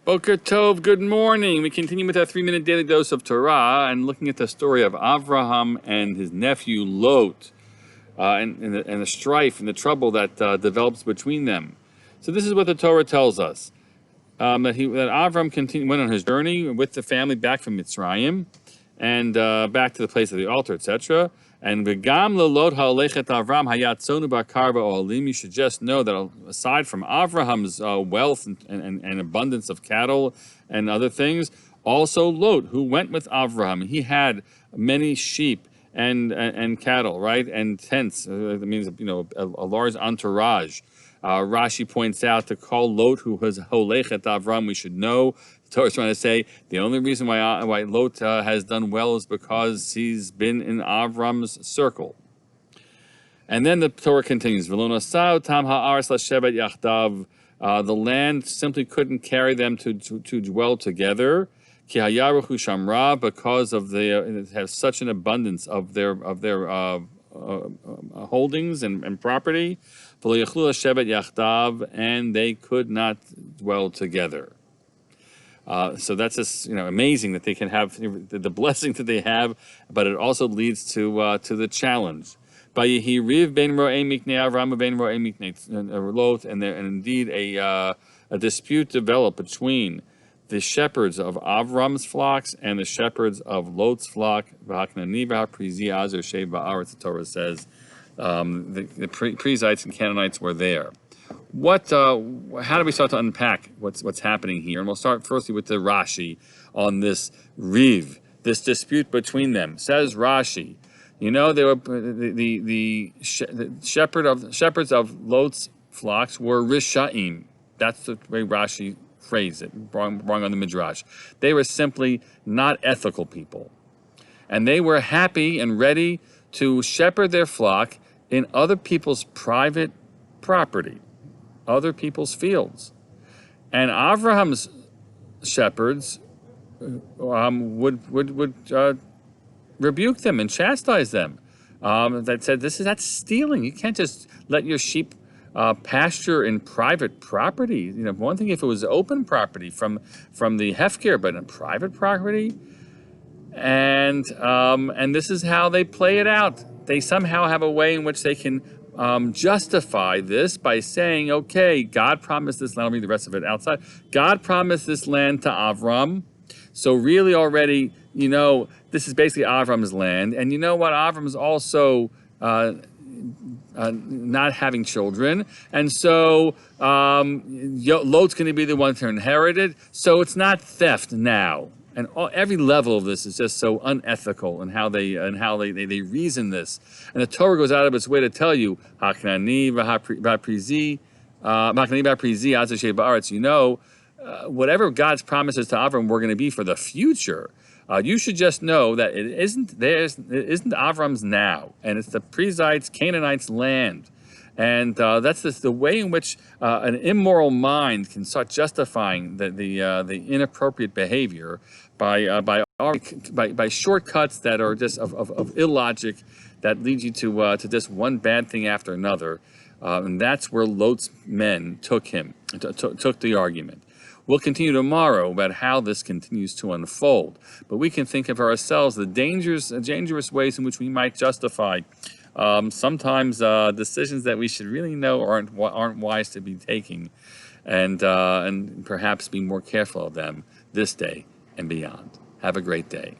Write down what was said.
Boker Tov, good morning. We continue with our 3-minute daily dose of Torah and looking at the story of Avraham and his nephew Lot and the strife and the trouble that develops between them. So this is what the Torah tells us. That Avram went on his journey with the family back from Mitzrayim and back to the place of the altar, etc. And v'gam lelot ha'olechet Avram hayat tzonu b'karva olim. You should just know that aside from Avraham's wealth and abundance of cattle and other things, also Lot, who went with Avraham, he had many sheep and cattle, right, and tents. That means a large entourage. Rashi points out to call Lot, who was holechet Avram, we should know. The Torah is trying to say the only reason why Lot has done well is because he's been in Avram's circle. And then the Torah continues, the land simply couldn't carry them to dwell together, because of it has such an abundance of their holdings and property, and they could not dwell together. So that's just amazing that they can have the blessing that they have, but it also leads to the challenge. And indeed a dispute developed between the shepherds of Avram's flocks and the shepherds of Lot's flock. The Torah says the Perizzites and Canaanites were there. How do we start to unpack what's happening here? And we'll start firstly with the Rashi on this Riv, this dispute between them. Says Rashi, they were the shepherds of Lot's flocks were Rishaim. That's the way Rashi phrased it. Wrong on the Midrash. They were simply not ethical people, and they were happy and ready to shepherd their flock in other people's private property, other people's fields. And Avraham's shepherds would rebuke them and chastise them. That said, that's stealing. You can't just let your sheep pasture in private property. One thing if it was open property from the Hefker, but in private property. And this is how they play it out. They somehow have a way in which they can justify this by saying, okay, God promised this land. I'll read the rest of it outside. God promised this land to Avram. So really already, this is basically Avram's land. And you know what? Avram's also not having children. And so Lot's going to be the one to inherit it. So it's not theft now. And every level of this is just so unethical in how they reason this. And the Torah goes out of its way to tell you, whatever God's promises to Avram were going to be for the future. You should just know that it isn't Avram's now, and it's the Perizzites, Canaanites' land. And that's the way in which an immoral mind can start justifying the inappropriate behavior by shortcuts that are just of illogic, that lead you to just one bad thing after another. And that's where Lot's men took the argument. We'll continue tomorrow about how this continues to unfold. But we can think of ourselves the dangerous ways in which we might justify sometimes decisions that we should really know aren't wise to be taking, and perhaps be more careful of them this day and beyond. Have a great day.